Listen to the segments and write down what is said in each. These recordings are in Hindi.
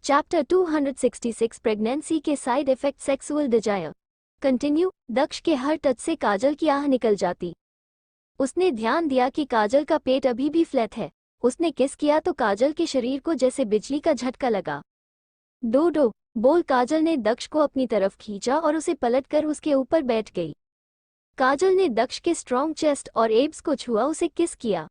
चैप्टर 266 प्रेगनेंसी के side effect sexual desire continue. Daksh के हर टच से काजल की आह निकल जाती। उसने ध्यान दिया कि काजल का पेट अभी भी फ्लैट है। उसने किस किया तो काजल के शरीर को जैसे बिजली का झटका लगा। डोडो बोल। काजल ने दक्ष को अपनी तरफ खींचा और उसे पलटकर उसके ऊपर बैठ गई। काजल ने दक्ष के स्ट्रॉन्ग चेस्ट और एब्स को छुआ, उसे किस किया।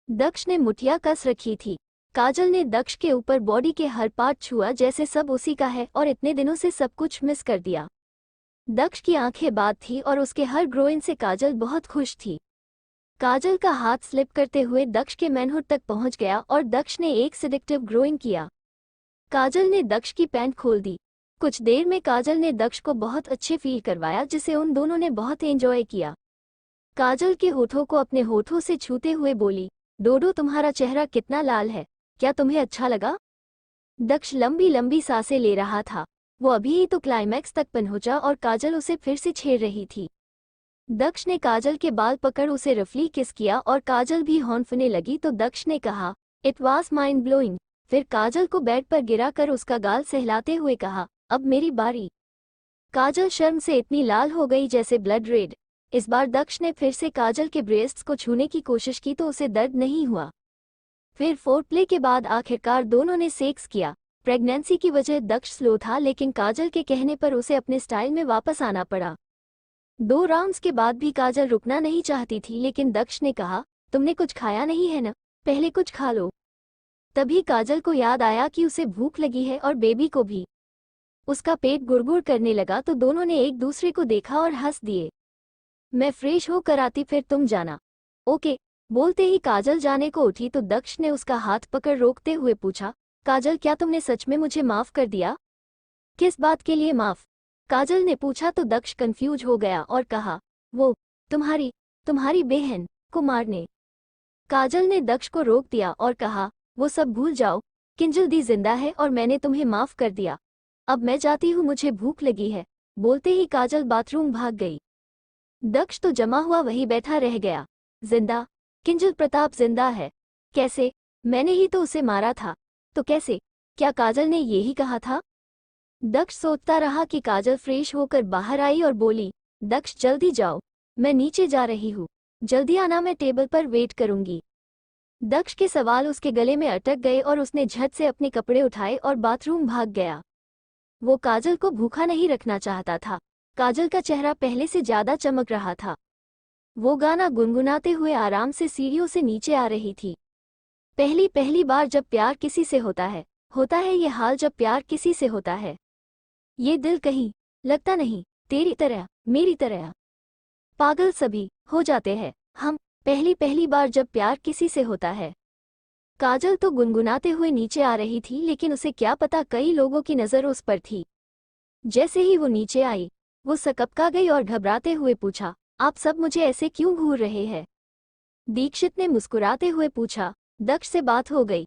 दक्ष ने मुठिया कस रखी थी। काजल ने दक्ष के ऊपर बॉडी के हर पार्ट छुआ जैसे सब उसी का है और इतने दिनों से सब कुछ मिस कर दिया। दक्ष की आंखें बात थी और उसके हर ग्रोइन से काजल बहुत खुश थी। काजल का हाथ स्लिप करते हुए दक्ष के मैनहुड तक पहुंच गया और दक्ष ने एक सेडक्टिव ग्रोइंग किया। काजल ने दक्ष की पैंट खोल दी। कुछ देर में काजल ने दक्ष को बहुत अच्छे फील करवाया जिसे उन दोनों ने बहुत एंजॉय किया। काजल के होठों को अपने होठों से छूते हुए बोली, डोडो तुम्हारा चेहरा कितना लाल है, क्या तुम्हें अच्छा लगा। दक्ष लंबी लंबी सांसें ले रहा था। वो अभी ही तो क्लाइमैक्स तक पहुंचा और काजल उसे फिर से छेड़ रही थी। दक्ष ने काजल के बाल पकड़ उसे रफली किस किया और काजल भी हॉन्फने लगी तो दक्ष ने कहा, इट वॉज माइंड ब्लोइंग। फिर काजल को बेड पर गिरा कर उसका गाल सहलाते हुए कहा, अब मेरी बारी। काजल शर्म से इतनी लाल हो गई जैसे ब्लड रेड। इस बार दक्ष ने फिर से काजल के ब्रेस्ट्स को छूने की कोशिश की तो उसे दर्द नहीं हुआ। फिर फोरप्ले के बाद आखिरकार दोनों ने सेक्स किया। प्रेगनेंसी की वजह दक्ष स्लो था लेकिन काजल के कहने पर उसे अपने स्टाइल में वापस आना पड़ा। 2 राउंड्स के बाद भी काजल रुकना नहीं चाहती थी लेकिन दक्ष ने कहा, तुमने कुछ खाया नहीं है न, पहले कुछ खा लो। तभी काजल को याद आया कि उसे भूख लगी है और बेबी को भी। उसका पेट गुड़गुड़ करने लगा तो दोनों ने एक दूसरे को देखा और हंस दिए। मैं फ्रेश होकर आती फिर तुम जाना। ओके। बोलते ही काजल जाने को उठी तो दक्ष ने उसका हाथ पकड़ रोकते हुए पूछा, काजल क्या तुमने सच में मुझे माफ कर दिया। किस बात के लिए माफ, काजल ने पूछा तो दक्ष कंफ्यूज हो गया और कहा, वो तुम्हारी बहन को मारने। काजल ने दक्ष को रोक दिया और कहा, वो सब भूल जाओ, किंजल दी जिंदा है और मैंने तुम्हें माफ कर दिया। अब मैं जाती हूँ, मुझे भूख लगी है। बोलते ही काजल बाथरूम भाग गई। दक्ष तो जमा हुआ वही बैठा रह गया। जिंदा, किंजल प्रताप जिंदा है, कैसे, मैंने ही तो उसे मारा था, तो कैसे, क्या काजल ने यही कहा था। दक्ष सोचता रहा कि काजल फ्रेश होकर बाहर आई और बोली, दक्ष जल्दी जाओ, मैं नीचे जा रही हूँ, जल्दी आना, मैं टेबल पर वेट करूंगी। दक्ष के सवाल उसके गले में अटक गए और उसने झट से अपने कपड़े उठाए और बाथरूम भाग गया। वो काजल को भूखा नहीं रखना चाहता था। काजल का चेहरा पहले से ज्यादा चमक रहा था। वो गाना गुनगुनाते हुए आराम से सीढ़ियों से नीचे आ रही थी। पहली बार जब प्यार किसी से होता है ये हाल जब प्यार किसी से होता है। ये दिल कहीं लगता नहीं, तेरी तरह मेरी तरह पागल सभी हो जाते हैं हम, पहली बार जब प्यार किसी से होता है। काजल तो गुनगुनाते हुए नीचे आ रही थी लेकिन उसे क्या पता कई लोगों की नज़र उस पर थी। जैसे ही वो नीचे आई वो सकपका गई और घबराते हुए पूछा, आप सब मुझे ऐसे क्यों घूर रहे हैं। दीक्षित ने मुस्कुराते हुए पूछा, दक्ष से बात हो गई,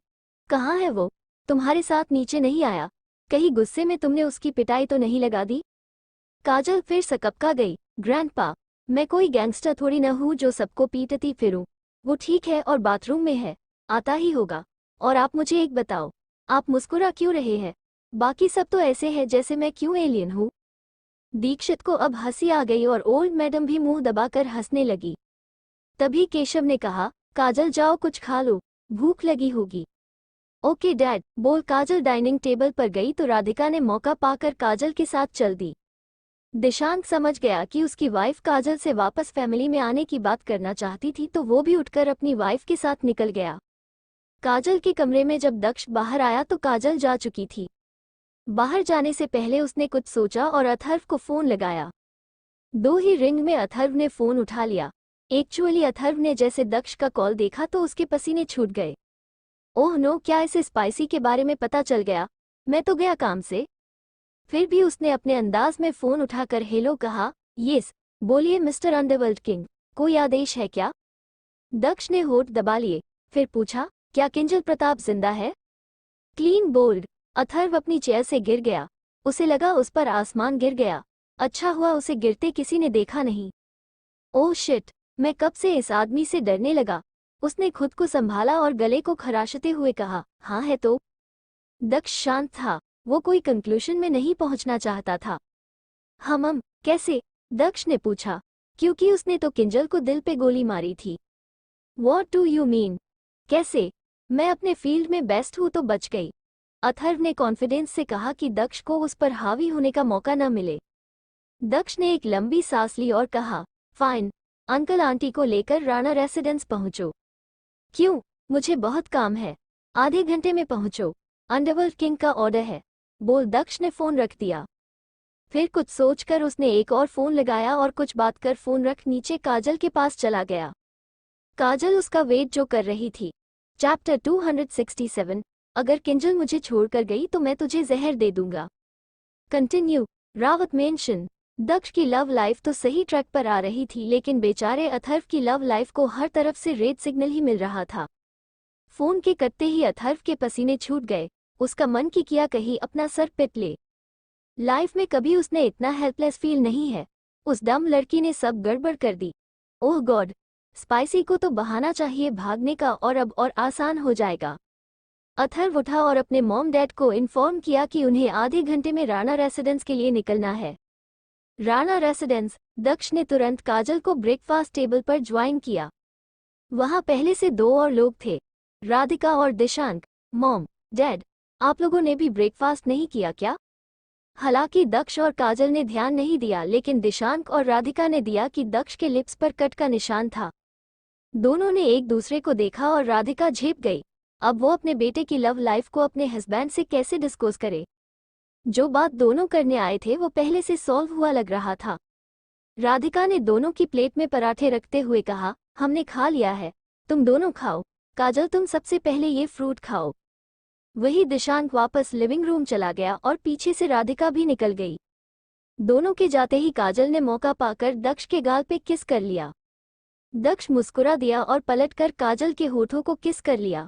कहाँ है वो, तुम्हारे साथ नीचे नहीं आया, कहीं गुस्से में तुमने उसकी पिटाई तो नहीं लगा दी। काजल फिर सकपका गई, ग्रैंडपा, मैं कोई गैंगस्टर थोड़ी न हूँ जो सबको पीटती फिरूं। वो ठीक है और बाथरूम में है, आता ही होगा। और आप मुझे एक बताओ, आप मुस्कुरा क्यों रहे हैं, बाकी सब तो ऐसे है जैसे मैं क्यों एलियन हूँ। दीक्षित को अब हंसी आ गई और ओल्ड मैडम भी मुंह दबाकर हंसने लगी। तभी केशव ने कहा, काजल जाओ कुछ खा लो, भूख लगी होगी। ओके डैड, बोल काजल डाइनिंग टेबल पर गई तो राधिका ने मौका पाकर काजल के साथ चल दी। दिशांक समझ गया कि उसकी वाइफ काजल से वापस फैमिली में आने की बात करना चाहती थी तो वो भी उठकर अपनी वाइफ के साथ निकल गया। काजल के कमरे में जब दक्ष बाहर आया तो काजल जा चुकी थी। बाहर जाने से पहले उसने कुछ सोचा और अथर्व को फोन लगाया। 2 ही रिंग में अथर्व ने फोन उठा लिया। एक्चुअली अथर्व ने जैसे दक्ष का कॉल देखा तो उसके पसीने छूट गए। ओह नो, क्या इसे स्पाइसी के बारे में पता चल गया, मैं तो गया काम से। फिर भी उसने अपने अंदाज में फोन उठाकर हेलो कहा। यस, बोलिए मिस्टर अंडरवर्ल्ड किंग, कोई आदेश है क्या। दक्ष ने होठ दबा लिए, फिर पूछा, क्या किंजल प्रताप जिंदा है। Clean bowled. अथर्व अपनी चेयर से गिर गया। उसे लगा उस पर आसमान गिर गया। अच्छा हुआ उसे गिरते किसी ने देखा नहीं। ओह शिट, मैं कब से इस आदमी से डरने लगा। उसने खुद को संभाला और गले को खराशते हुए कहा, हाँ है तो। दक्ष शांत था, वो कोई कंक्लूजन में नहीं पहुंचना चाहता था। कैसे? दक्ष ने पूछा, क्योंकि उसने तो किंजल को दिल पे गोली मारी थी। What do you mean? कैसे? मैं अपने फील्ड में बेस्ट हूं तो बच गई। अथर्व ने कॉन्फिडेंस से कहा कि दक्ष को उस पर हावी होने का मौका न मिले। दक्ष ने एक लंबी सांस ली और कहा, फाइन, अंकल आंटी को लेकर राणा रेसिडेंस पहुंचो। क्यों? मुझे बहुत काम है। आधे घंटे में पहुंचो, अंडरवर्ल्ड किंग का ऑर्डर है, बोल दक्ष ने फोन रख दिया। फिर कुछ सोचकर उसने एक और फोन लगाया और कुछ बात कर फोन रख नीचे काजल के पास चला गया। काजल उसका वेट जो कर रही थी। चैप्टर 267, अगर किंजल मुझे छोड़कर गई तो मैं तुझे जहर दे दूंगा। कंटिन्यू। रावत मेंशन। दक्ष की लव लाइफ तो सही ट्रैक पर आ रही थी, लेकिन बेचारे अथर्व की लव लाइफ को हर तरफ से रेड सिग्नल ही मिल रहा था। फोन के कटते ही अथर्व के पसीने छूट गए। उसका मन की किया कहीं अपना सर पिट ले। लाइफ में कभी उसने इतना हेल्पलेस फील नहीं है। उस डम लड़की ने सब गड़बड़ कर दी। ओह गॉड, स्पाइसी को तो बहाना चाहिए भागने का और अब और आसान हो जाएगा। अथर्व उठा और अपने मॉम डैड को इन्फॉर्म किया कि उन्हें आधे घंटे में राणा रेसिडेंस के लिए निकलना है। राणा रेसिडेंस। दक्ष ने तुरंत काजल को ब्रेकफास्ट टेबल पर ज्वाइन किया। वहां पहले से 2 और लोग थे, राधिका और दिशांक। मॉम, डैड, आप लोगों ने भी ब्रेकफास्ट नहीं किया क्या? हालांकि दक्ष और काजल ने ध्यान नहीं दिया, लेकिन दिशांक और राधिका ने दिया कि दक्ष के लिप्स पर कट का निशान था। दोनों ने एक दूसरे को देखा और राधिका झेप गई। अब वो अपने बेटे की लव लाइफ को अपने हस्बैंड से कैसे डिस्कस करे? जो बात दोनों करने आए थे वो पहले से सॉल्व हुआ लग रहा था। राधिका ने दोनों की प्लेट में पराठे रखते हुए कहा, हमने खा लिया है, तुम दोनों खाओ। काजल, तुम सबसे पहले ये फ्रूट खाओ। वही दिशांक वापस लिविंग रूम चला गया और पीछे से राधिका भी निकल गई। दोनों के जाते ही काजल ने मौका पाकर दक्ष के गाल पे किस कर लिया। दक्ष मुस्कुरा दिया और पलटकर काजल के होठों को किस कर लिया।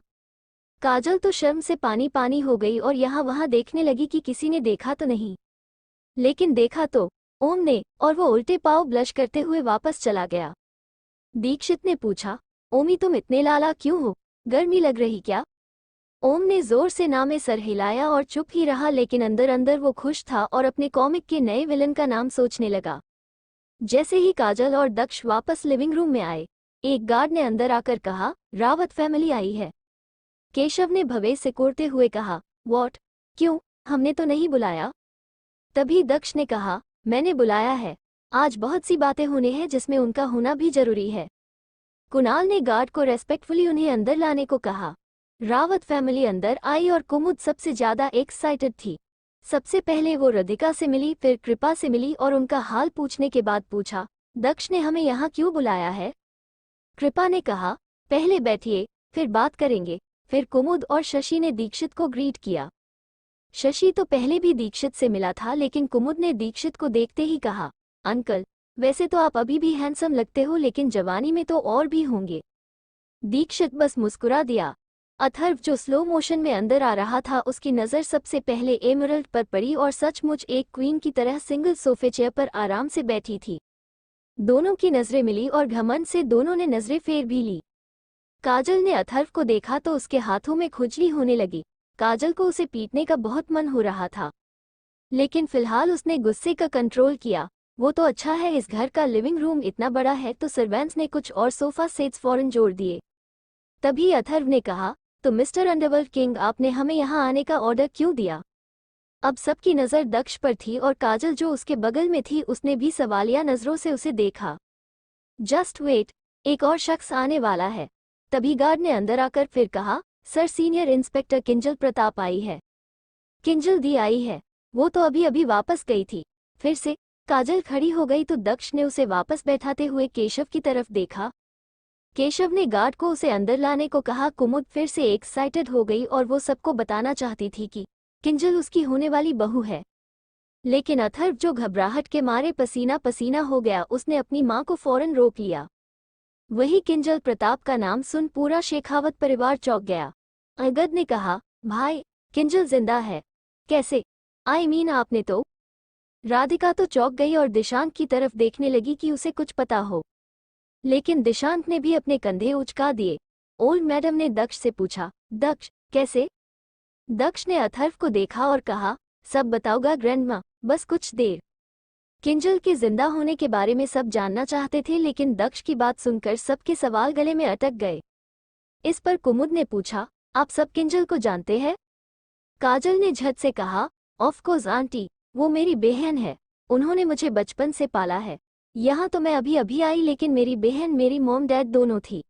काजल तो शर्म से पानी पानी हो गई और यहाँ वहाँ देखने लगी कि किसी ने देखा तो नहीं, लेकिन देखा तो ओम ने, और वो उल्टे पांव ब्लश करते हुए वापस चला गया। दीक्षित ने पूछा, ओमी तुम इतने लाला क्यों हो, गर्मी लग रही क्या? ओम ने जोर से ना में सर हिलाया और चुप ही रहा, लेकिन अंदर अंदर वो खुश था और अपने कॉमिक के नए विलन का नाम सोचने लगा। जैसे ही काजल और दक्ष वापस लिविंग रूम में आए, एक गार्ड ने अंदर आकर कहा, रावत फैमिली आई है। केशव ने भवेश से कोड़ते हुए कहा, व्हाट? क्यों, हमने तो नहीं बुलाया। तभी दक्ष ने कहा, मैंने बुलाया है, आज बहुत सी बातें होने हैं जिसमें उनका होना भी जरूरी है। कुणाल ने गार्ड को रेस्पेक्टफुली उन्हें अंदर लाने को कहा। रावत फैमिली अंदर आई और कुमुद सबसे ज्यादा एक्साइटेड थी। सबसे पहले वो राधिका से मिली, फिर कृपा से मिली और उनका हाल पूछने के बाद पूछा, दक्ष ने हमें यहाँ क्यों बुलाया है? कृपा ने कहा, पहले बैठिए, फिर बात करेंगे। फिर कुमुद और शशि ने दीक्षित को ग्रीट किया। शशि तो पहले भी दीक्षित से मिला था, लेकिन कुमुद ने दीक्षित को देखते ही कहा, अंकल, वैसे तो आप अभी भी हैंडसम लगते हो, लेकिन जवानी में तो और भी होंगे। दीक्षित बस मुस्कुरा दिया। अथर्व जो स्लो मोशन में अंदर आ रहा था, उसकी नज़र सबसे पहले एमरल्ड पर पड़ी और सचमुच एक क्वीन की तरह सिंगल सोफे चेयर पर आराम से बैठी थी। दोनों की नजरें मिली और घमंड से दोनों ने नजरें फेर भी ली। काजल ने अथर्व को देखा तो उसके हाथों में खुजली होने लगी। काजल को उसे पीटने का बहुत मन हो रहा था, लेकिन फिलहाल उसने गुस्से का कंट्रोल किया। वो तो अच्छा है, इस घर का लिविंग रूम इतना बड़ा है तो सर्वेंट्स ने कुछ और सोफा सेट्स फौरन जोड़ दिए। तभी अथर्व ने कहा, तो मिस्टर अंडरवर्ल्ड किंग, आपने हमें यहाँ आने का ऑर्डर क्यों दिया? अब सबकी नज़र दक्ष पर थी और काजल जो उसके बगल में थी, उसने भी सवालिया नज़रों से उसे देखा। जस्ट वेट, एक और शख्स आने वाला है। तभी गार्ड ने अंदर आकर फिर कहा, sir, senior inspector Kinjal Pratap आई है। किंजल दी आई है? वो तो अभी अभी वापस गई थी। फिर से काजल खड़ी हो गई तो दक्ष ने उसे वापस बैठाते हुए केशव की तरफ देखा। केशव ने गार्ड को उसे अंदर लाने को कहा। कुमुद फिर से एक्साइटेड हो गई और वो सबको बताना चाहती थी कि किंजल उसकी होने वाली बहू है, लेकिन अथर्व जो घबराहट के मारे पसीना पसीना हो गया, उसने अपनी मां को फौरन रोक लिया। वही किंजल प्रताप का नाम सुन पूरा शेखावत परिवार चौंक गया। अगद ने कहा, भाई, किंजल जिंदा है? कैसे? आई मीन आपने तो। राधिका तो चौंक गई और दिशांक की तरफ देखने लगी कि उसे कुछ पता हो, लेकिन दिशांक ने भी अपने कंधे उचका दिए। ओल्ड मैडम ने दक्ष से पूछा, दक्ष, कैसे? दक्ष ने अथर्व को देखा और कहा, सब बताओगा ग्रैंडमा, बस कुछ देर। किंजल के जिंदा होने के बारे में सब जानना चाहते थे, लेकिन दक्ष की बात सुनकर सबके सवाल गले में अटक गए। इस पर कुमुद ने पूछा, आप सब किंजल को जानते हैं? काजल ने झट से कहा, ऑफ कोर्स आंटी, वो मेरी बहन है, उन्होंने मुझे बचपन से पाला है। यहाँ तो मैं अभी अभी आई, लेकिन मेरी बहन मेरी मॉम डैड दोनों थी।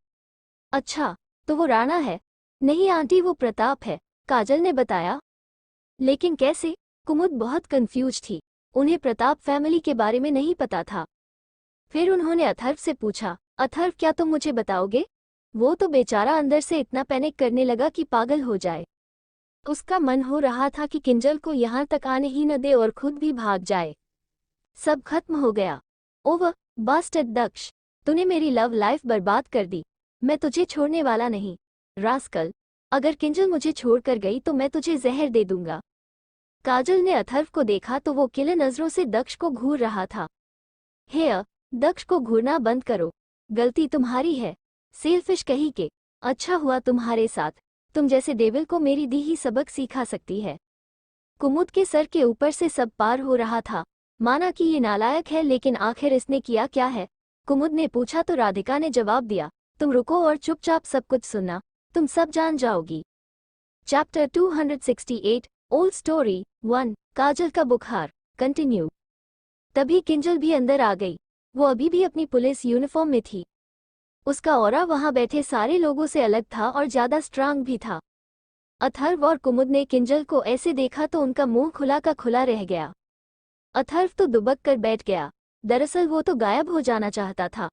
अच्छा, तो वो राणा है? नहीं आंटी, वो प्रताप है, काजल ने बताया। लेकिन कैसे? कुमुद बहुत कंफ्यूज थी, उन्हें प्रताप फैमिली के बारे में नहीं पता था। फिर उन्होंने अथर्व से पूछा, अथर्व क्या तुम मुझे बताओगे? वो तो बेचारा अंदर से इतना पैनिक करने लगा कि पागल हो जाए। उसका मन हो रहा था कि किंजल को यहाँ तक आने ही न दे और खुद भी भाग जाए। सब खत्म हो गया। ओवर बास्टर्ड दक्ष, तूने मेरी लव लाइफ बर्बाद कर दी। मैं तुझे छोड़ने वाला नहीं, रास्कल। अगर किंजल मुझे छोड़कर गई तो मैं तुझे जहर दे दूंगा। काजल ने अथर्व को देखा तो वो किले नजरों से दक्ष को घूर रहा था। हे दक्ष को घूरना बंद करो, गलती तुम्हारी है, सेलफिश कहीं के। अच्छा हुआ तुम्हारे साथ, तुम जैसे डेविल को मेरी दी ही सबक सिखा सकती है। कुमुद के सर के ऊपर से सब पार हो रहा था, माना कि ये नालायक है, लेकिन आखिर इसने किया क्या है? कुमुद ने पूछा तो राधिका ने जवाब दिया, तुम रुको और चुपचाप सब कुछ सुनना, तुम सब जान जाओगी। चैप्टर 268 ओल्ड स्टोरी 1 काजल का बुखार कंटिन्यू। तभी किंजल भी अंदर आ गई। वो अभी भी अपनी पुलिस यूनिफॉर्म में थी। उसका ऑरा वहां बैठे सारे लोगों से अलग था और ज्यादा स्ट्रांग भी था। अथर्व और कुमुद ने किंजल को ऐसे देखा तो उनका मुंह खुला का खुला रह गया। अथर्व तो दुबक कर बैठ गया। दरअसल वो तो गायब हो जाना चाहता था।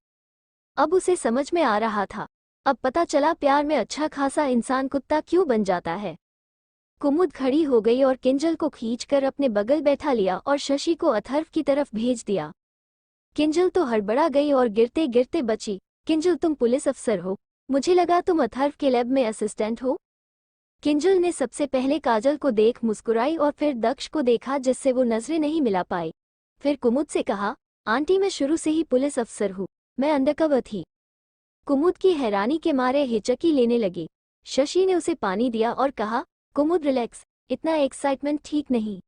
अब उसे समझ में आ रहा था, अब पता चला प्यार में अच्छा खासा इंसान कुत्ता क्यों बन जाता है। कुमुद खड़ी हो गई और किंजल को खींचकर अपने बगल बैठा लिया और शशि को अथर्व की तरफ भेज दिया। किंजल तो हड़बड़ा गई और गिरते गिरते बची। किंजल, तुम पुलिस अफसर हो? मुझे लगा तुम अथर्व के लैब में असिस्टेंट हो। किंजल ने सबसे पहले काजल को देख मुस्कुराई और फिर दक्ष को देखा, जिससे वो नजरें नहीं मिला पाई। फिर कुमुद से कहा, आंटी मैं शुरू से ही पुलिस अफसर हूँ, मैं अंडरकवर थी। कुमुद की हैरानी के मारे हिचकी लेने लगी। शशि ने उसे पानी दिया और कहा, कुमुद रिलैक्स, इतना एक्साइटमेंट ठीक नहीं।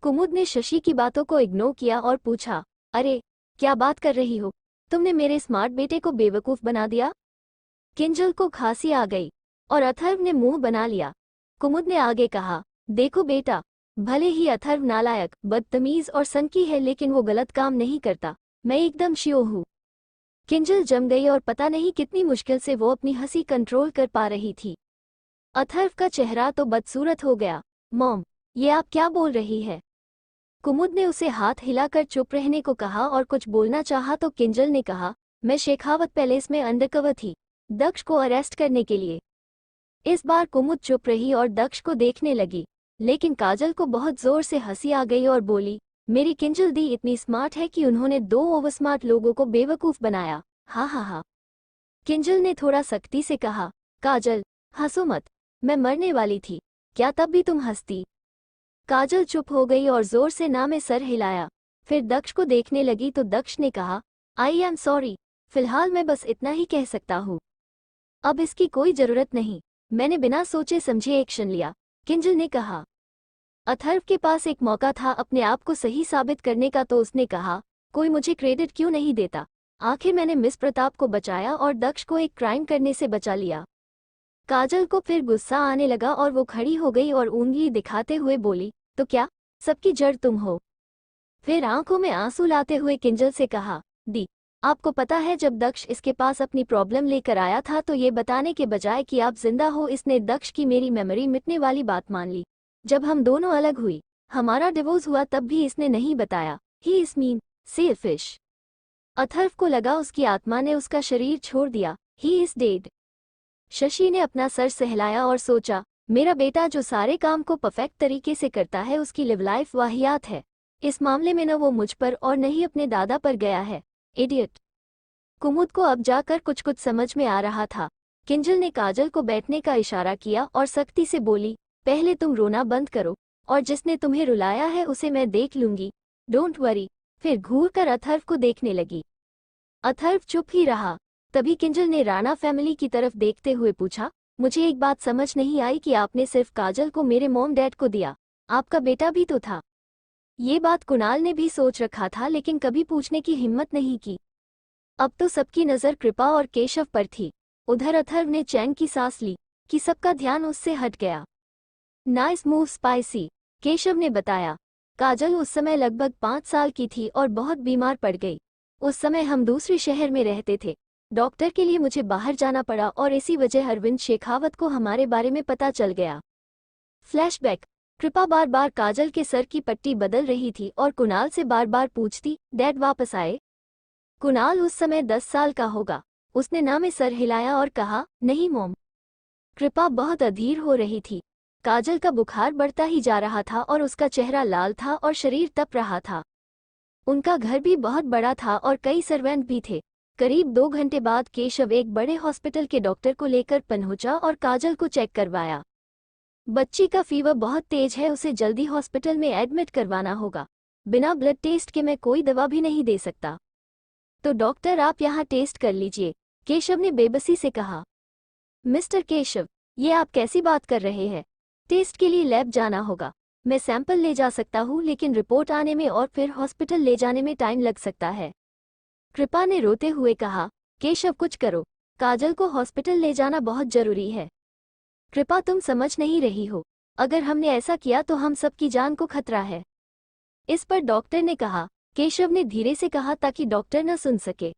कुमुद ने शशि की बातों को इग्नोर किया और पूछा, अरे क्या बात कर रही हो? तुमने मेरे स्मार्ट बेटे को बेवकूफ बना दिया। किंजल को खांसी आ गई और अथर्व ने मुंह बना लिया। कुमुद ने आगे कहा, देखो बेटा, भले ही अथर्व नालायक, बदतमीज और सनकी है, लेकिन वो गलत काम नहीं करता, मैं एकदम श्योर हूँ। किंजल जम गई और पता नहीं कितनी मुश्किल से वो अपनी हंसी कंट्रोल कर पा रही थी। अथर्व का चेहरा तो बदसूरत हो गया। मॉम, ये आप क्या बोल रही है? कुमुद ने उसे हाथ हिलाकर चुप रहने को कहा और कुछ बोलना चाहा तो किंजल ने कहा, मैं शेखावत पैलेस में अंडरकवर थी, दक्ष को अरेस्ट करने के लिए। इस बार कुमुद चुप रही और दक्ष को देखने लगी, लेकिन काजल को बहुत जोर से हंसी आ गई और बोली, मेरी किंजल दी इतनी स्मार्ट है कि उन्होंने 2 ओवर स्मार्ट लोगों को बेवकूफ बनाया। हा हा हा। किंजल ने थोड़ा सख्ती से कहा, काजल हंसो मत, मैं मरने वाली थी, क्या तब भी तुम हंसती? काजल चुप हो गई और जोर से ना में सर हिलाया। फिर दक्ष को देखने लगी तो दक्ष ने कहा, आई एम सॉरी, फिलहाल मैं बस इतना ही कह सकता हूँ, अब इसकी कोई जरूरत नहीं, मैंने बिना सोचे समझे एक्शन लिया। किंजल ने कहा, अथर्व के पास एक मौका था अपने आप को सही साबित करने का, तो उसने कहा, कोई मुझे क्रेडिट क्यों नहीं देता? आखिर मैंने मिस प्रताप को बचाया और दक्ष को एक क्राइम करने से बचा लिया। काजल को फिर गुस्सा आने लगा और वो खड़ी हो गई और उंगली दिखाते हुए बोली, तो क्या सबकी जड़ तुम हो? फिर आंखों में आंसू लाते हुए किंजल से कहा, दी, आपको पता है जब दक्ष इसके पास अपनी प्रॉब्लम लेकर आया था तो ये बताने के बजाय कि आप जिंदा हो, इसने दक्ष की मेरी मेमोरी मिटने वाली बात मान ली। जब हम दोनों अलग हुई, हमारा डिवोर्स हुआ, तब भी इसने नहीं बताया। He is mean selfish. Atharva को लगा उसकी आत्मा ने उसका शरीर छोड़ दिया। He is dead. शशि ने अपना सर सहलाया और सोचा, मेरा बेटा जो सारे काम को परफेक्ट तरीके से करता है, उसकी लिव लाइफ वाहियात है। इस मामले में न वो मुझ पर और न ही अपने दादा पर गया है। इडियट। कुमुद को अब जाकर कुछ कुछ समझ में आ रहा था। किंजल ने काजल को बैठने का इशारा किया और सख्ती से बोली, पहले तुम रोना बंद करो, और जिसने तुम्हें रुलाया है उसे मैं देख लूंगी, डोंट वरी। फिर घूर कर अथर्व को देखने लगी। अथर्व चुप ही रहा। तभी किंजल ने राणा फैमिली की तरफ देखते हुए पूछा, मुझे एक बात समझ नहीं आई कि आपने सिर्फ काजल को मेरे मॉम डैड को दिया, आपका बेटा भी तो था। ये बात कुणाल ने भी सोच रखा था लेकिन कभी पूछने की हिम्मत नहीं की। अब तो सबकी नज़र कृपा और केशव पर थी। उधर अथर्व ने चैन की सांस ली कि सबका ध्यान उससे हट गया। नाइस मूव स्पाइसी, केशव ने बताया। काजल उस समय लगभग 5 साल की थी और बहुत बीमार पड़ गई। उस समय हम दूसरे शहर में रहते थे। डॉक्टर के लिए मुझे बाहर जाना पड़ा और इसी वजह अरविंद शेखावत को हमारे बारे में पता चल गया। फ्लैशबैक। कृपा बार बार काजल के सर की पट्टी बदल रही थी और कुणाल से बार बार पूछती, डैड वापस आए? कुणाल उस समय 10 साल का होगा। उसने ना में सर हिलाया और कहा, नहीं मॉम। कृपा बहुत अधीर हो रही थी। काजल का बुखार बढ़ता ही जा रहा था और उसका चेहरा लाल था और शरीर तप रहा था। उनका घर भी बहुत बड़ा था और कई सर्वेंट भी थे। करीब 2 घंटे बाद केशव एक बड़े हॉस्पिटल के डॉक्टर को लेकर पहुंचा और काजल को चेक करवाया। बच्ची का फीवर बहुत तेज है, उसे जल्दी हॉस्पिटल में एडमिट करवाना होगा। बिना ब्लड टेस्ट के मैं कोई दवा भी नहीं दे सकता। तो डॉक्टर आप यहाँ टेस्ट कर लीजिए, केशव ने बेबसी से कहा। मिस्टर केशव, ये आप कैसी बात कर रहे हैं? टेस्ट के लिए लैब जाना होगा। मैं सैंपल ले जा सकता हूँ लेकिन रिपोर्ट आने में और फिर हॉस्पिटल ले जाने में टाइम लग सकता है। कृपा ने रोते हुए कहा, केशव कुछ करो, काजल को हॉस्पिटल ले जाना बहुत जरूरी है। कृपा तुम समझ नहीं रही हो, अगर हमने ऐसा किया तो हम सबकी जान को खतरा है। इस पर डॉक्टर ने कहा, केशव ने धीरे से कहा ताकि डॉक्टर न सुन सके।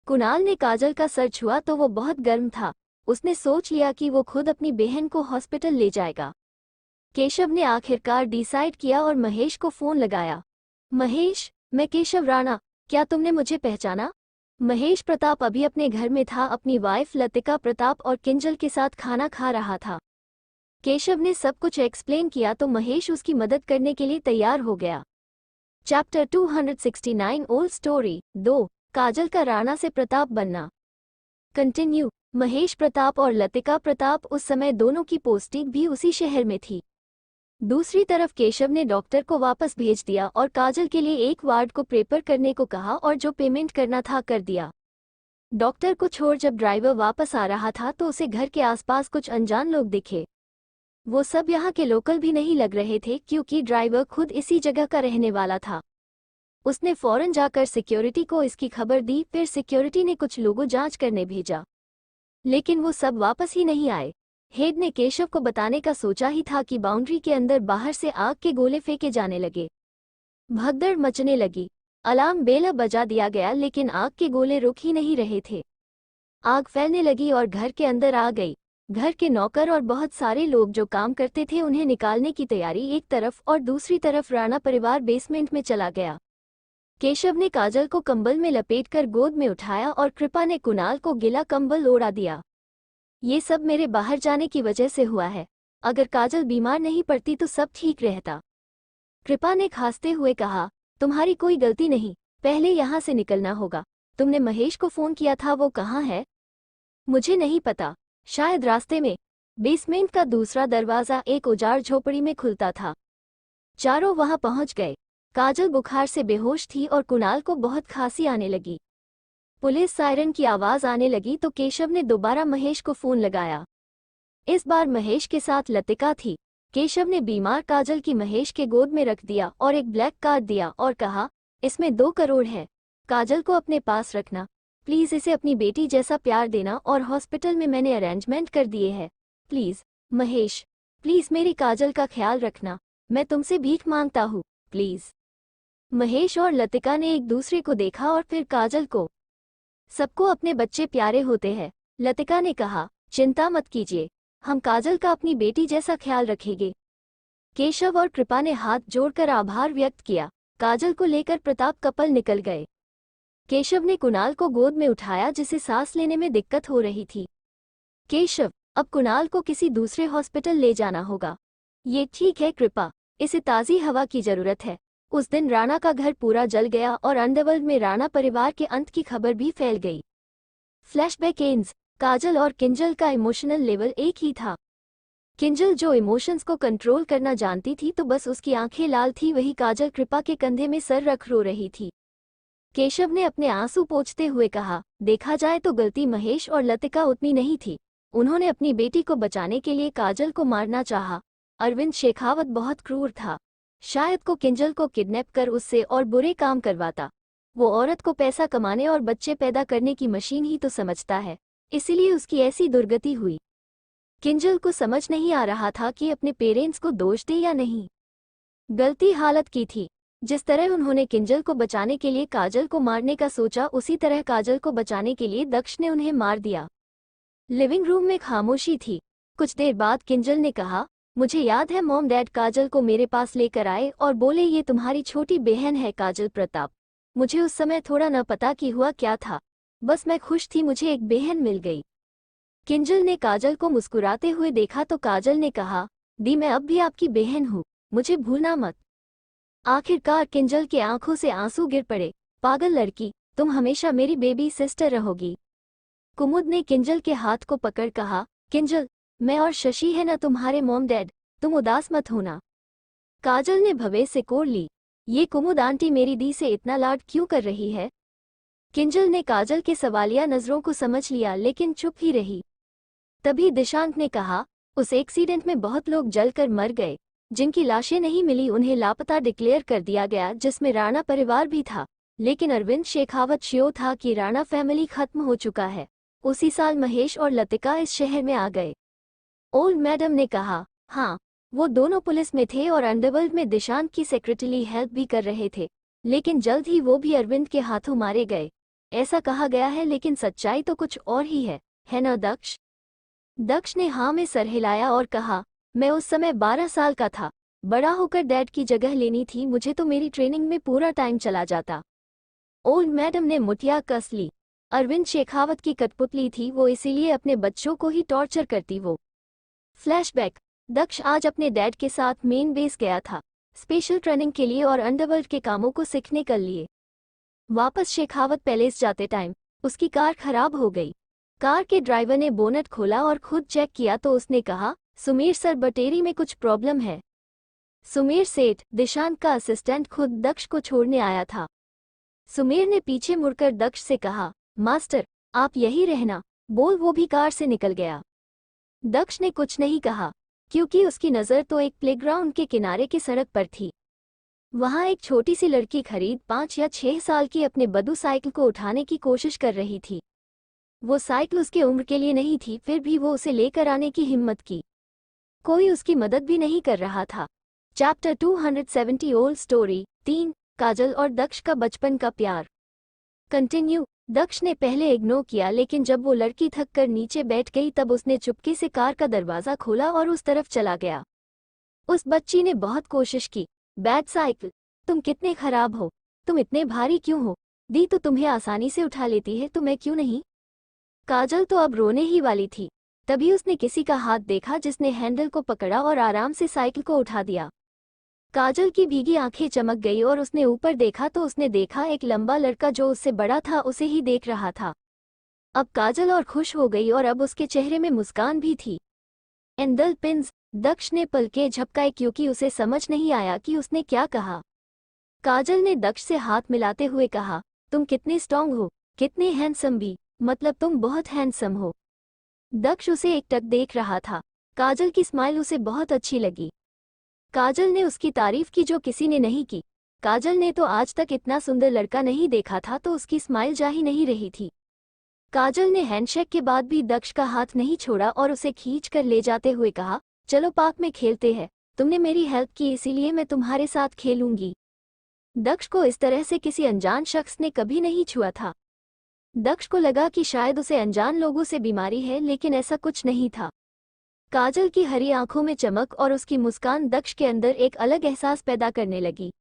कुणाल ने काजल का सर छुआ तो वो बहुत गर्म था। उसने सोच लिया कि वो खुद अपनी बहन को हॉस्पिटल ले जाएगा। केशव ने आखिरकार डिसाइड किया और महेश को फोन लगाया। महेश, मैं केशव राणा, क्या तुमने मुझे पहचाना? महेश प्रताप अभी अपने घर में था, अपनी वाइफ लतिका प्रताप और किंजल के साथ खाना खा रहा था। केशव ने सब कुछ एक्सप्लेन किया तो महेश उसकी मदद करने के लिए तैयार हो गया। चैप्टर 269 ओल्ड स्टोरी 2, काजल का राणा से प्रताप बनना। कंटिन्यू। महेश प्रताप और लतिका प्रताप उस समय दोनों की पोस्टिंग भी उसी शहर में थी। दूसरी तरफ केशव ने डॉक्टर को वापस भेज दिया और काजल के लिए एक वार्ड को प्रेपर करने को कहा और जो पेमेंट करना था कर दिया। डॉक्टर को छोड़ जब ड्राइवर वापस आ रहा था तो उसे घर के आसपास कुछ अनजान लोग दिखे। वो सब यहाँ के लोकल भी नहीं लग रहे थे क्योंकि ड्राइवर खुद इसी जगह का रहने वाला था। उसने फौरन जाकर सिक्योरिटी को इसकी खबर दी। फिर सिक्योरिटी ने कुछ लोगों जांच करने भेजा लेकिन वो सब वापस ही नहीं आए। हेड ने केशव को बताने का सोचा ही था कि बाउंड्री के अंदर बाहर से आग के गोले फेंके जाने लगे। भगदड़ मचने लगी। अलार्म बेल बजा दिया गया लेकिन आग के गोले रुक ही नहीं रहे थे। आग फैलने लगी और घर के अंदर आ गई। घर के नौकर और बहुत सारे लोग जो काम करते थे उन्हें निकालने की तैयारी एक तरफ और दूसरी तरफ राणा परिवार बेसमेंट में चला गया। केशव ने काजल को कंबल में लपेटकर गोद में उठाया और कृपा ने कुणाल को गीला कंबल ओढ़ा दिया। ये सब मेरे बाहर जाने की वजह से हुआ है। अगर काजल बीमार नहीं पड़ती तो सब ठीक रहता। कृपा ने खांसते हुए कहा, तुम्हारी कोई गलती नहीं, पहले यहाँ से निकलना होगा। तुमने महेश को फोन किया था, वो कहाँ है? मुझे नहीं पता, शायद रास्ते में। बेसमेंट का दूसरा दरवाजा एक उजाड़ झोपड़ी में खुलता था। चारों वहां पहुंच गए। काजल बुखार से बेहोश थी और कुणाल को बहुत खांसी आने लगी। पुलिस सायरन की आवाज आने लगी तो केशव ने दोबारा महेश को फोन लगाया। इस बार महेश के साथ लतिका थी। केशव ने बीमार काजल की महेश के गोद में रख दिया और एक ब्लैक कार्ड दिया और कहा, इसमें 2 करोड़ है, काजल को अपने पास रखना, प्लीज इसे अपनी बेटी जैसा प्यार देना और हॉस्पिटल में मैंने अरेंजमेंट कर दिए हैं। प्लीज महेश, प्लीज मेरी काजल का ख्याल रखना, मैं तुमसे भीख मांगता हूँ, प्लीज। महेश और लतिका ने एक दूसरे को देखा और फिर काजल को। सबको अपने बच्चे प्यारे होते हैं, लतिका ने कहा, चिंता मत कीजिए, हम काजल का अपनी बेटी जैसा ख्याल रखेंगे। केशव और कृपा ने हाथ जोड़कर आभार व्यक्त किया। काजल को लेकर प्रताप कपल निकल गए। केशव ने कुणाल को गोद में उठाया जिसे सांस लेने में दिक्कत हो रही थी। केशव, अब कुणाल को किसी दूसरे हॉस्पिटल ले जाना होगा। ये ठीक है कृपा, इसे ताज़ी हवा की जरूरत है। उस दिन राणा का घर पूरा जल गया और अंडरवर्ल्ड में राणा परिवार के अंत की खबर भी फैल गई। Flashback ends. काजल और किंजल का इमोशनल लेवल एक ही था। किंजल जो इमोशंस को कंट्रोल करना जानती थी तो बस उसकी आंखें लाल थी, वही काजल कृपा के कंधे में सर रख रो रही थी। केशव ने अपने आंसू पोंछते हुए कहा, देखा जाए तो गलती महेश और लतिका उतनी नहीं थी। उन्होंने अपनी बेटी को बचाने के लिए काजल को मारना चाहा। अरविंद शेखावत बहुत क्रूर था। शायद को किंजल को किडनैप कर उससे और बुरे काम करवाता। वो औरत को पैसा कमाने और बच्चे पैदा करने की मशीन ही तो समझता है, इसीलिए उसकी ऐसी दुर्गति हुई। किंजल को समझ नहीं आ रहा था कि अपने पेरेंट्स को दोष दे या नहीं। गलती हालत की थी। जिस तरह उन्होंने किंजल को बचाने के लिए काजल को मारने का सोचा, उसी तरह काजल को बचाने के लिए दक्ष ने उन्हें मार दिया। लिविंग रूम में खामोशी थी। कुछ देर बाद किंजल ने कहा, मुझे याद है मॉम डैड काजल को मेरे पास लेकर आए और बोले ये तुम्हारी छोटी बहन है काजल प्रताप। मुझे उस समय थोड़ा न पता कि हुआ क्या था, बस मैं खुश थी मुझे एक बहन मिल गई। किंजल ने काजल को मुस्कुराते हुए देखा तो काजल ने कहा, दी मैं अब भी आपकी बहन हूँ, मुझे भूलना मत। आखिरकार किंजल के आंखों से आंसू गिर पड़े। पागल लड़की, तुम हमेशा मेरी बेबी सिस्टर रहोगी। कुमुद ने किंजल के हाथ को पकड़ कहा, किंजल, मैं और शशि है ना तुम्हारे मॉम डैड, तुम उदास मत होना। काजल ने भवे से कोर ली, ये कुमुद आंटी मेरी दी से इतना लाड क्यों कर रही है? किंजल ने काजल के सवालिया नजरों को समझ लिया लेकिन चुप ही रही। तभी दिशांक ने कहा, उस एक्सीडेंट में बहुत लोग जलकर मर गए, जिनकी लाशें नहीं मिली उन्हें लापता डिक्लेयर कर दिया गया, जिसमें राणा परिवार भी था। लेकिन अरविंद शेखावत श्योर था कि राणा फैमिली खत्म हो चुका है। उसी साल महेश और लतिका इस शहर में आ गए। ओल्ड मैडम ने कहा, हाँ, वो दोनों पुलिस में थे और अंडरवर्ल्ड में दिशांक की सेक्रेटरी हेल्प भी कर रहे थे, लेकिन जल्द ही वो भी अरविंद के हाथों मारे गए। ऐसा कहा गया है लेकिन सच्चाई तो कुछ और ही है ना दक्ष? दक्ष ने हाँ में सर हिलाया और कहा, मैं उस समय 12 साल का था, बड़ा होकर डैड की जगह लेनी थी मुझे, तो मेरी ट्रेनिंग में पूरा टाइम चला जाता। ओल्ड मैडम ने मुठिया कस ली। अरविंद शेखावत की कठपुतली थी वो, इसीलिए अपने बच्चों को ही टॉर्चर करती वो। फ्लैशबैक, दक्ष आज अपने डैड के साथ मेन बेस गया था, स्पेशल ट्रेनिंग के लिए और अंडरवर्ल्ड के कामों को सीखने के लिए। वापस शेखावत पैलेस जाते टाइम उसकी कार खराब हो गई। कार के ड्राइवर ने बोनट खोला और खुद चेक किया तो उसने कहा, सुमीर सर बटेरी में कुछ प्रॉब्लम है। सुमीर सेठ, दिशांक का असिस्टेंट, खुद दक्ष को छोड़ने आया था। सुमीर ने पीछे मुड़कर दक्ष से कहा, मास्टर आप यही रहना, बोल वो भी कार से निकल गया। दक्ष ने कुछ नहीं कहा क्योंकि उसकी नज़र तो एक प्लेग्राउंड के किनारे की सड़क पर थी। वहां एक छोटी सी लड़की करीब 5 या 6 साल की अपने बदू साइकिल को उठाने की कोशिश कर रही थी। वो साइकिल उसके उम्र के लिए नहीं थी, फिर भी वो उसे लेकर आने की हिम्मत की। कोई उसकी मदद भी नहीं कर रहा था। चैप्टर 270 ओल्ड स्टोरी 3, काजल और दक्ष का बचपन का प्यार। कंटिन्यू। दक्ष ने पहले इग्नोर किया, लेकिन जब वो लड़की थक कर नीचे बैठ गई तब उसने चुपके से कार का दरवाज़ा खोला और उस तरफ चला गया। उस बच्ची ने बहुत कोशिश की, बैड साइकिल, तुम कितने खराब हो, तुम इतने भारी क्यों हो, दी तो तुम्हें आसानी से उठा लेती है तो मैं क्यों नहीं। काजल तो अब रोने ही वाली थी, तभी उसने किसी का हाथ देखा जिसने हैंडल को पकड़ा और आराम से साइकिल को उठा दिया। काजल की भीगी आंखें चमक गई और उसने ऊपर देखा तो उसने देखा एक लंबा लड़का जो उससे बड़ा था उसे ही देख रहा था। अब काजल और खुश हो गई और अब उसके चेहरे में मुस्कान भी थी। एंडल पिंस, दक्ष ने पलकें झपकाए क्योंकि उसे समझ नहीं आया कि उसने क्या कहा। काजल ने दक्ष से हाथ मिलाते हुए कहा, तुम कितने स्ट्रॉन्ग हो, कितने हैंडसम भी, मतलब तुम बहुत हैंडसम हो। दक्ष उसे एकटक देख रहा था। काजल की स्माइल उसे बहुत अच्छी लगी। काजल ने उसकी तारीफ की जो किसी ने नहीं की। काजल ने तो आज तक इतना सुंदर लड़का नहीं देखा था, तो उसकी स्माइल जा ही नहीं रही थी। काजल ने हैंडशेक के बाद भी दक्ष का हाथ नहीं छोड़ा और उसे खींच कर ले जाते हुए कहा, चलो पार्क में खेलते हैं, तुमने मेरी हेल्प की इसीलिए मैं तुम्हारे साथ खेलूंगी। दक्ष को इस तरह से किसी अनजान शख्स ने कभी नहीं छुआ था। दक्ष को लगा कि शायद उसे अनजान लोगों से बीमारी है, लेकिन ऐसा कुछ नहीं था। काजल की हरी आंखों में चमक और उसकी मुस्कान दक्ष के अंदर एक अलग एहसास पैदा करने लगी।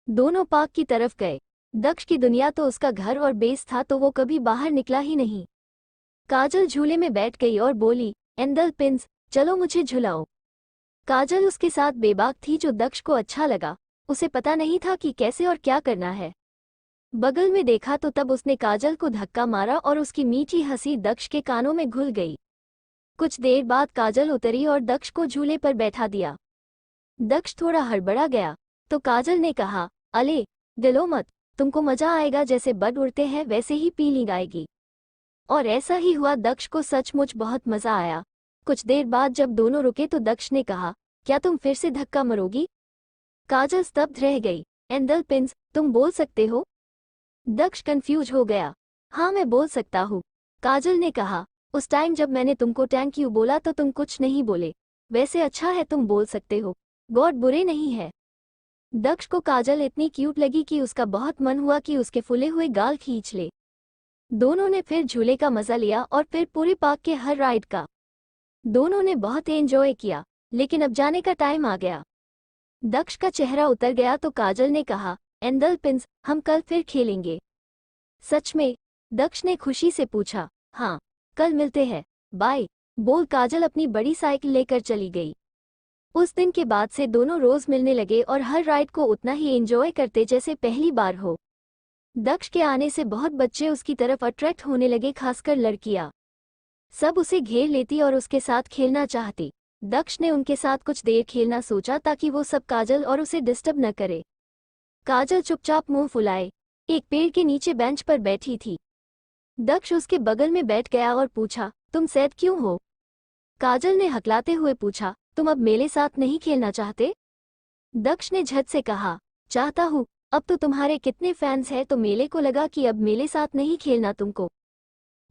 दोनों पार्क की तरफ गए। दक्ष की दुनिया तो उसका घर और बेस था, तो वो कभी बाहर निकला ही नहीं। काजल झूले में बैठ गई और बोली, एंडल पिंस, चलो मुझे झुलाओ। काजल उसके साथ बेबाक थी, जो दक्ष को अच्छा लगा। उसे पता नहीं था कि कैसे और क्या करना है। बगल में देखा तो तब उसने काजल को धक्का मारा और उसकी मीठी हंसी दक्ष के कानों में घुल गई। कुछ देर बाद काजल उतरी और दक्ष को झूले पर बैठा दिया। दक्ष थोड़ा हड़बड़ा गया तो काजल ने कहा, अले, दिलो मत, तुमको मजा आएगा, जैसे बर्ड उड़ते हैं वैसे ही फीलिंग आएगी। और ऐसा ही हुआ। दक्ष को सचमुच बहुत मजा आया। कुछ देर बाद जब दोनों रुके तो दक्ष ने कहा, क्या तुम फिर से धक्का मरोगी? काजल स्तब्ध रह गई। एंडोल्फिन्स, तुम बोल सकते हो? दक्ष कंफ्यूज हो गया। हाँ, मैं बोल सकता हूँ, काजल ने कहा। उस टाइम जब मैंने तुमको थैंक यू बोला तो तुम कुछ नहीं बोले। वैसे अच्छा है तुम बोल सकते हो, गॉड बुरे नहीं है। दक्ष को काजल इतनी क्यूट लगी कि उसका बहुत मन हुआ कि उसके फूले हुए गाल खींच ले। दोनों ने फिर झूले का मजा लिया और फिर पूरे पार्क के हर राइड का। दोनों ने बहुत एंजॉय किया, लेकिन अब जाने का टाइम आ गया। दक्ष का चेहरा उतर गया तो काजल ने कहा, एंडोल्फिन्स, हम कल फिर खेलेंगे। सच में? दक्ष ने खुशी से पूछा। हाँ, कल मिलते हैं, बाय, बोल काजल अपनी बड़ी साइकिल लेकर चली गई। उस दिन के बाद से दोनों रोज मिलने लगे और हर राइड को उतना ही एंजॉय करते जैसे पहली बार हो। दक्ष के आने से बहुत बच्चे उसकी तरफ अट्रैक्ट होने लगे, खासकर लड़कियां। सब उसे घेर लेती और उसके साथ खेलना चाहती। दक्ष ने उनके साथ कुछ देर खेलना सोचा ताकि वो सब काजल और उसे डिस्टर्ब न करे। काजल चुपचाप मुंह फुलाए एक पेड़ के नीचे बेंच पर बैठी थी। दक्ष उसके बगल में बैठ गया और पूछा, तुम सैड क्यों हो? काजल ने हकलाते हुए पूछा, तुम अब मेरे साथ नहीं खेलना चाहते? दक्ष ने झट से कहा, चाहता हूँ, अब तो तुम्हारे कितने फैंस हैं तो मेले को लगा कि अब मेरे साथ नहीं खेलना तुमको।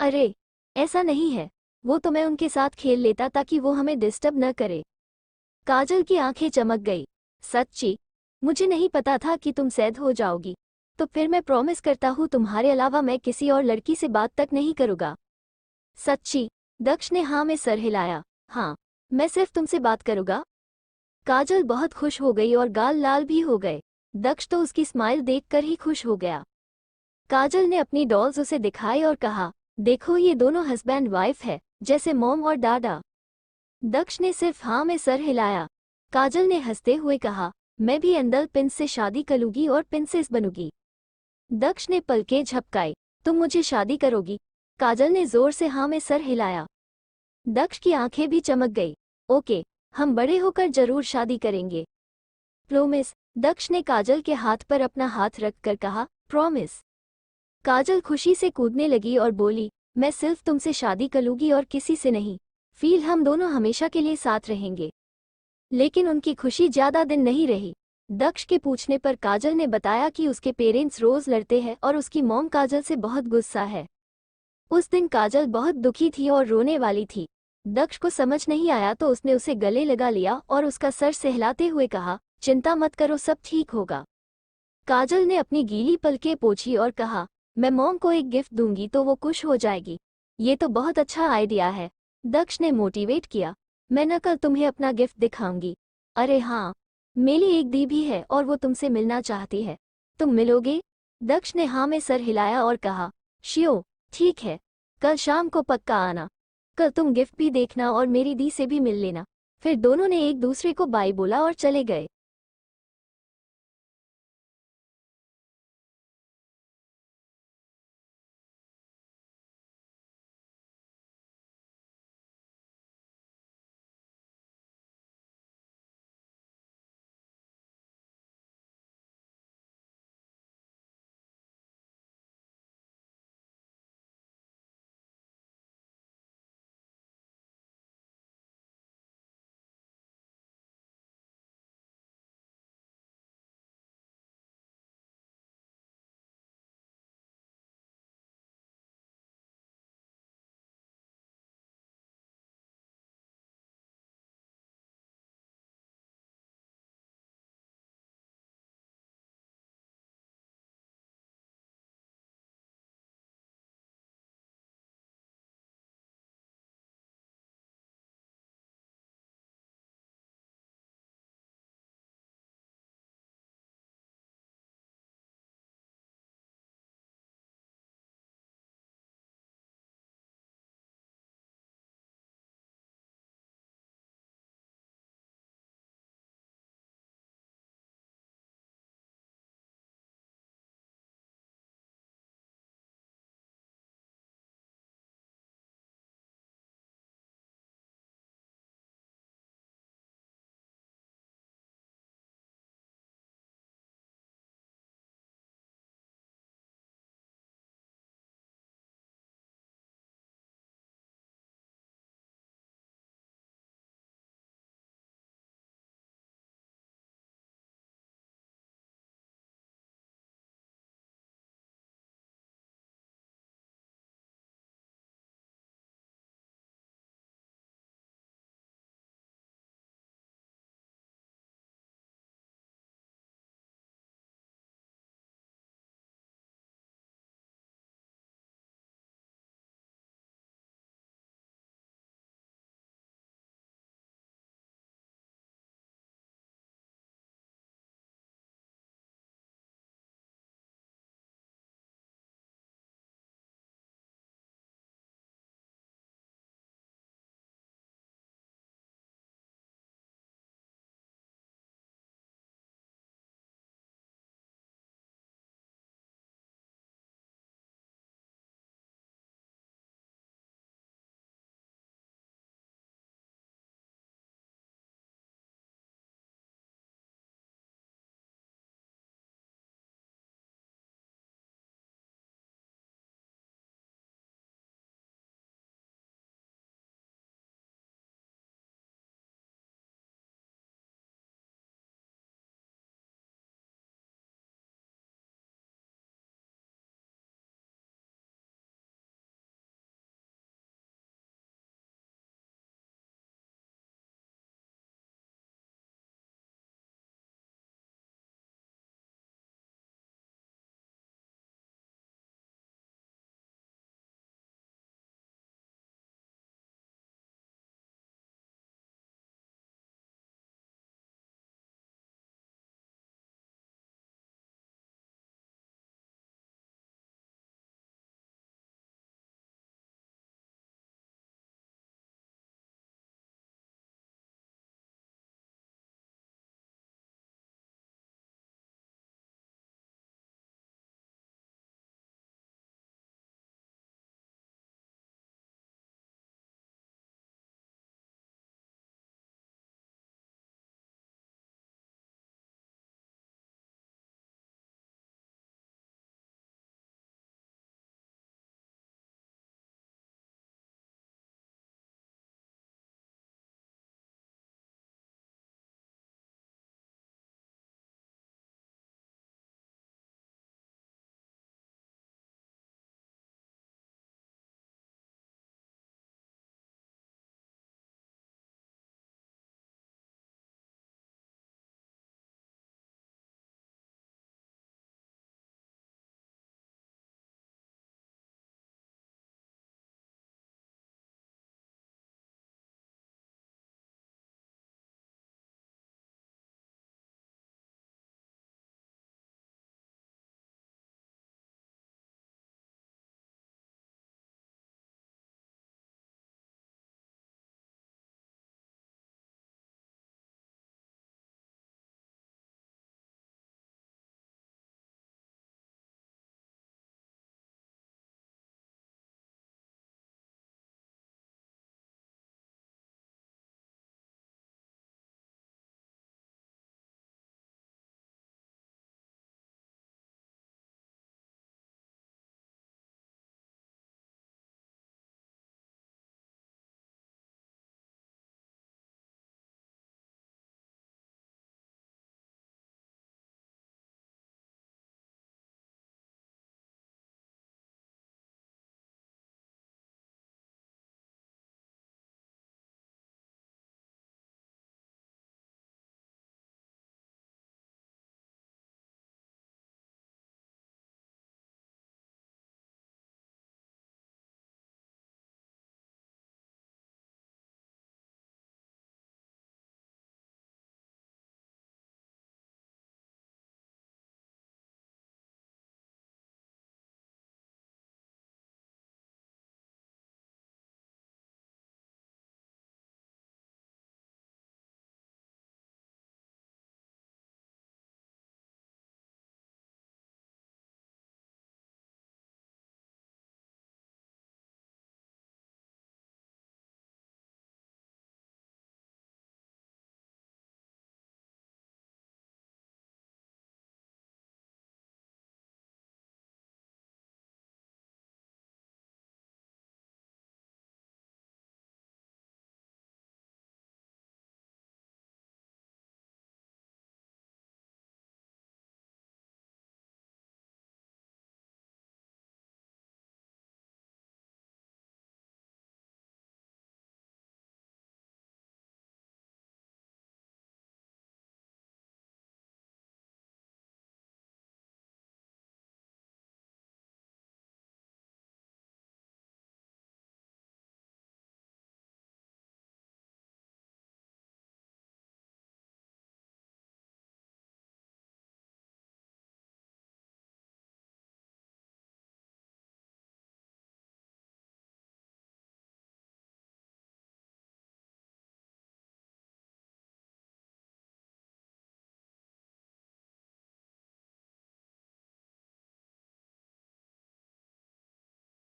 अरे ऐसा नहीं है, वो तो मैं उनके साथ खेल लेता ताकि वो हमें डिस्टर्ब न करे। काजल की आंखें चमक गई। सच्ची? मुझे नहीं पता था कि तुम सैड हो जाओगी। तो फिर मैं प्रॉमिस करता हूँ तुम्हारे अलावा मैं किसी और लड़की से बात तक नहीं करूँगा। सच्ची? दक्ष ने हाँ में सर हिलाया। हाँ, मैं सिर्फ तुमसे बात करूँगा। काजल बहुत खुश हो गई और गाल लाल भी हो गए। दक्ष तो उसकी स्माइल देखकर ही खुश हो गया। काजल ने अपनी डॉल्स उसे दिखाई और कहा, देखो ये दोनों हस्बैंड वाइफ है, जैसे मॉम और डाडा। दक्ष ने सिर्फ हाँ में सर हिलाया। काजल ने हंसते हुए कहा, मैं भी एंडोल्फिन्स से शादी करूंगी और प्रिंसेस बनूंगी। दक्ष ने पलकें झपकाई। तुम मुझे शादी करोगी? काजल ने जोर से हाँ में सर हिलाया। दक्ष की आंखें भी चमक गई। ओके, हम बड़े होकर जरूर शादी करेंगे। प्रॉमिस? दक्ष ने काजल के हाथ पर अपना हाथ रखकर कहा, प्रॉमिस। काजल खुशी से कूदने लगी और बोली, मैं सिर्फ तुमसे शादी करूंगी और किसी से नहीं। फील हम दोनों हमेशा के लिए साथ रहेंगे। लेकिन उनकी खुशी ज्यादा दिन नहीं रही। दक्ष के पूछने पर काजल ने बताया कि उसके पेरेंट्स रोज लड़ते हैं और उसकी मॉम काजल से बहुत गुस्सा है। उस दिन काजल बहुत दुखी थी और रोने वाली थी। दक्ष को समझ नहीं आया तो उसने उसे गले लगा लिया और उसका सर सहलाते हुए कहा, चिंता मत करो, सब ठीक होगा। काजल ने अपनी गीली पलकें पोंछी और कहा, मैं मॉम को एक गिफ्ट दूंगी तो वो खुश हो जाएगी। ये तो बहुत अच्छा आइडिया है। दक्ष ने मोटिवेट किया, मैं न कल तुम्हें अपना गिफ्ट दिखाऊंगी। अरे हाँ, मेरी एक दी भी है और वो तुमसे मिलना चाहती है। तुम मिलोगे? दक्ष ने हाँ में सर हिलाया और कहा, श्योर, ठीक है, कल शाम को पक्का आना। कल तुम गिफ्ट भी देखना और मेरी दी से भी मिल लेना। फिर दोनों ने एक दूसरे को बाय बोला और चले गए।